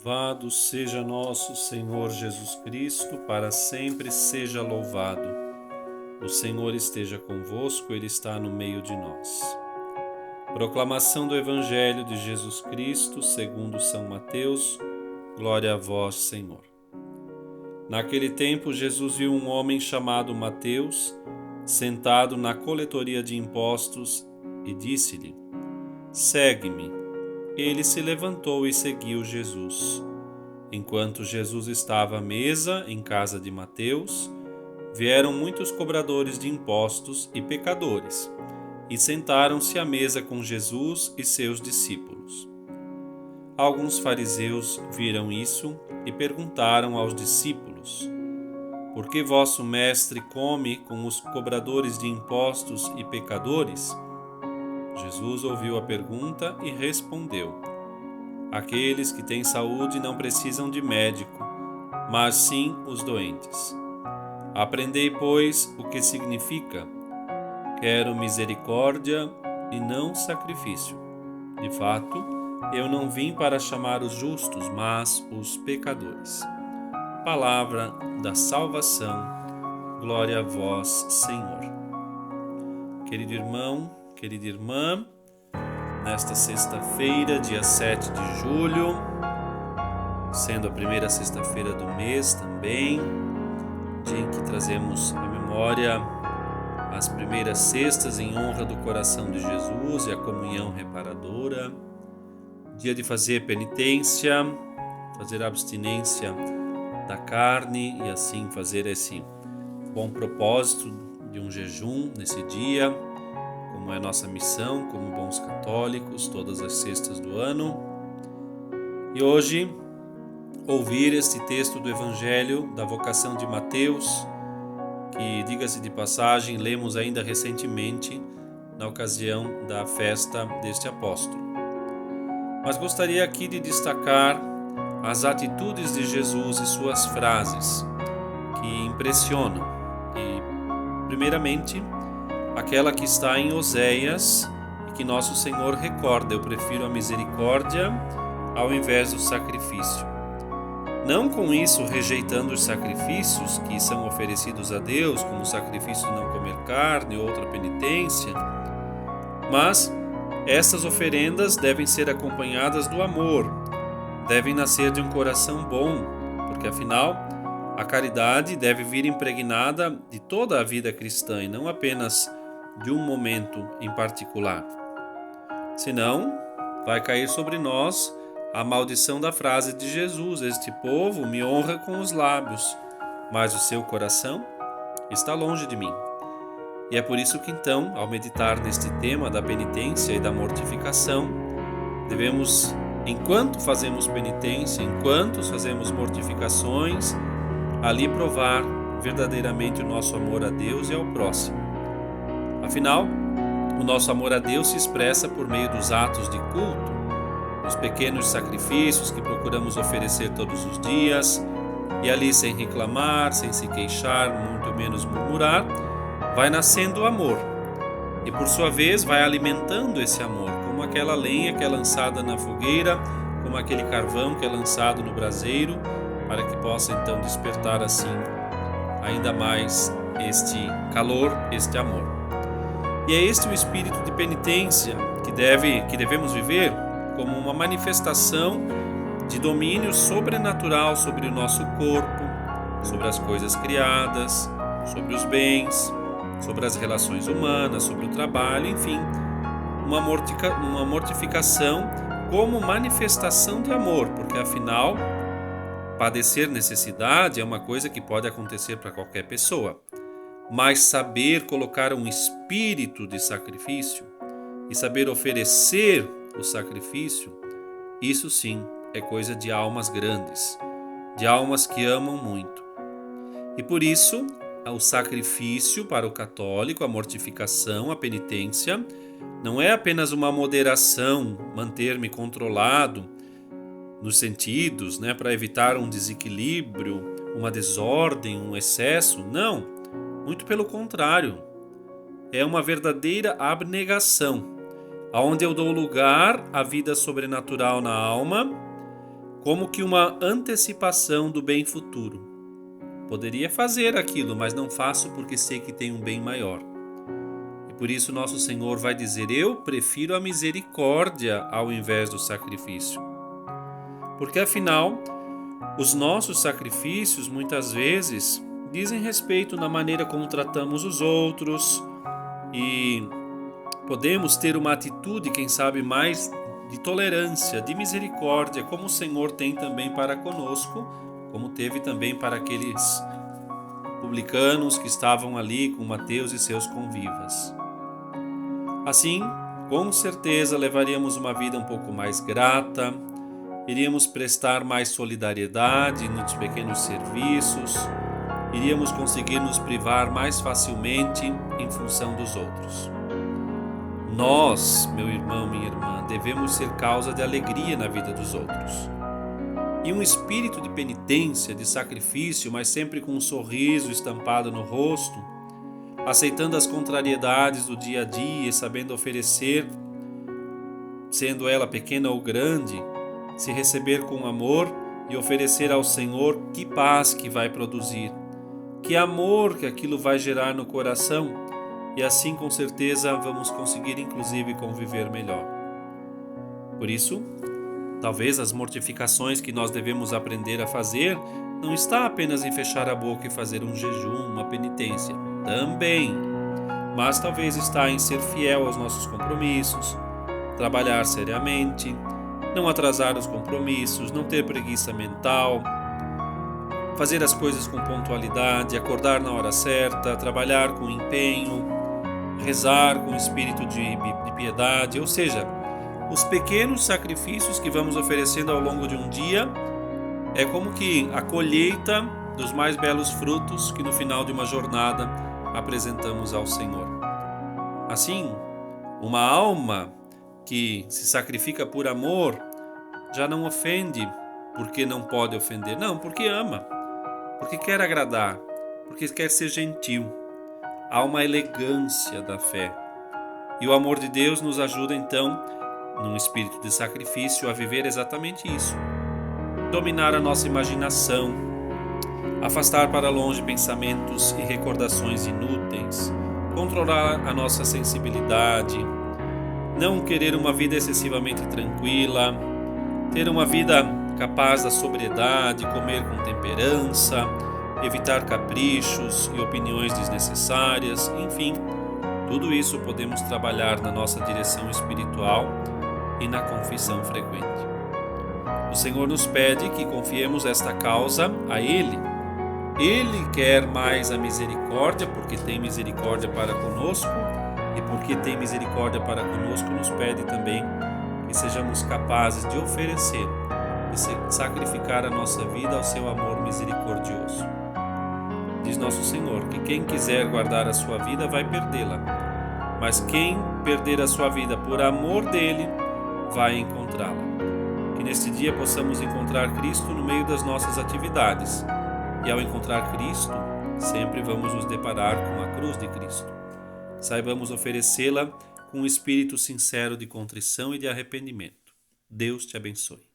Louvado seja nosso Senhor Jesus Cristo, para sempre seja louvado. O Senhor esteja convosco, Ele está no meio de nós. Proclamação do Evangelho de Jesus Cristo, segundo São Mateus. Glória a vós, Senhor. Naquele tempo, Jesus viu um homem chamado Mateus, sentado na coletoria de impostos, e disse-lhe: Segue-me. Ele se levantou e seguiu Jesus. Enquanto Jesus estava à mesa em casa de Mateus, vieram muitos cobradores de impostos e pecadores, e sentaram-se à mesa com Jesus e seus discípulos. Alguns fariseus viram isso e perguntaram aos discípulos: Por que vosso mestre come com os cobradores de impostos e pecadores? Jesus ouviu a pergunta e respondeu: Aqueles que têm saúde não precisam de médico, mas sim os doentes. Aprendei, pois, o que significa: quero misericórdia e não sacrifício. De fato, eu não vim para chamar os justos, mas os pecadores. Palavra da salvação. Glória a vós, Senhor. Querido irmão, querida irmã, nesta sexta-feira, dia 7 de julho, sendo a primeira sexta-feira do mês também, dia em que trazemos à memória as primeiras cestas em honra do coração de Jesus e a comunhão reparadora, dia de fazer penitência, fazer abstinência da carne e assim fazer esse bom propósito de um jejum nesse dia, como é nossa missão como bons católicos, todas as sextas do ano. E hoje, ouvir este texto do Evangelho da vocação de Mateus, que, diga-se de passagem, lemos ainda recentemente na ocasião da festa deste apóstolo. Mas gostaria aqui de destacar as atitudes de Jesus e suas frases, que impressionam. E, primeiramente, aquela que está em Oséias e que nosso Senhor recorda: eu prefiro a misericórdia ao invés do sacrifício. Não com isso rejeitando os sacrifícios que são oferecidos a Deus, como o sacrifício de não comer carne ou outra penitência, mas essas oferendas devem ser acompanhadas do amor, devem nascer de um coração bom, porque afinal a caridade deve vir impregnada de toda a vida cristã e não apenas de um momento em particular. Senão, vai cair sobre nós a maldição da frase de Jesus: este povo me honra com os lábios, mas o seu coração está longe de mim. E é por isso que então, ao meditar neste tema da penitência e da mortificação, devemos, enquanto fazemos penitência, enquanto fazemos mortificações, ali provar verdadeiramente o nosso amor a Deus e ao próximo. Afinal, o nosso amor a Deus se expressa por meio dos atos de culto, os pequenos sacrifícios que procuramos oferecer todos os dias, e ali, sem reclamar, sem se queixar, muito menos murmurar, vai nascendo o amor. E por sua vez vai alimentando esse amor, como aquela lenha que é lançada na fogueira, como aquele carvão que é lançado no braseiro, para que possa então despertar assim ainda mais este calor, este amor. E é este o espírito de penitência que devemos viver como uma manifestação de domínio sobrenatural sobre o nosso corpo, sobre as coisas criadas, sobre os bens, sobre as relações humanas, sobre o trabalho, enfim, uma mortificação como manifestação de amor, porque afinal, padecer necessidade é uma coisa que pode acontecer para qualquer pessoa. Mas saber colocar um espírito de sacrifício e saber oferecer o sacrifício, isso sim é coisa de almas grandes, de almas que amam muito. E por isso, o sacrifício para o católico, a mortificação, a penitência, não é apenas uma moderação, manter-me controlado nos sentidos, para evitar um desequilíbrio, uma desordem, um excesso, não. Muito pelo contrário, é uma verdadeira abnegação, onde eu dou lugar à vida sobrenatural na alma, como que uma antecipação do bem futuro. Poderia fazer aquilo, mas não faço porque sei que tem um bem maior. E por isso nosso Senhor vai dizer: eu prefiro a misericórdia ao invés do sacrifício. Porque afinal, os nossos sacrifícios muitas vezes dizem respeito na maneira como tratamos os outros e podemos ter uma atitude, quem sabe, mais de tolerância, de misericórdia, como o Senhor tem também para conosco, como teve também para aqueles publicanos que estavam ali com Mateus e seus convivas. Assim, com certeza levaríamos uma vida um pouco mais grata, iríamos prestar mais solidariedade nos pequenos serviços, iríamos conseguir nos privar mais facilmente em função dos outros. Nós, meu irmão, minha irmã, devemos ser causa de alegria na vida dos outros. E um espírito de penitência, de sacrifício, mas sempre com um sorriso estampado no rosto, aceitando as contrariedades do dia a dia e sabendo oferecer, sendo ela pequena ou grande, se receber com amor e oferecer ao Senhor, que paz que vai produzir, que amor que aquilo vai gerar no coração, e assim com certeza vamos conseguir inclusive conviver melhor. Por isso, talvez as mortificações que nós devemos aprender a fazer não está apenas em fechar a boca e fazer um jejum, uma penitência, também, mas talvez está em ser fiel aos nossos compromissos, trabalhar seriamente, não atrasar os compromissos, não ter preguiça mental, fazer as coisas com pontualidade, acordar na hora certa, trabalhar com empenho, rezar com espírito de piedade, ou seja, os pequenos sacrifícios que vamos oferecendo ao longo de um dia é como que a colheita dos mais belos frutos que no final de uma jornada apresentamos ao Senhor. Assim, uma alma que se sacrifica por amor já não ofende porque não pode ofender, não, porque ama, porque quer agradar, porque quer ser gentil. Há uma elegância da fé. E o amor de Deus nos ajuda então, num espírito de sacrifício, a viver exatamente isso. Dominar a nossa imaginação, afastar para longe pensamentos e recordações inúteis, controlar a nossa sensibilidade, não querer uma vida excessivamente tranquila, ter uma vida capaz da sobriedade, comer com temperança, evitar caprichos e opiniões desnecessárias, enfim, tudo isso podemos trabalhar na nossa direção espiritual e na confissão frequente. O Senhor nos pede que confiemos esta causa a Ele. Ele quer mais a misericórdia, porque tem misericórdia para conosco, e porque tem misericórdia para conosco, nos pede também que sejamos capazes de oferecer e sacrificar a nossa vida ao seu amor misericordioso. Diz nosso Senhor que quem quiser guardar a sua vida vai perdê-la, mas quem perder a sua vida por amor dele vai encontrá-la. Que neste dia possamos encontrar Cristo no meio das nossas atividades, e ao encontrar Cristo, sempre vamos nos deparar com a cruz de Cristo. Saibamos oferecê-la com um espírito sincero de contrição e de arrependimento. Deus te abençoe.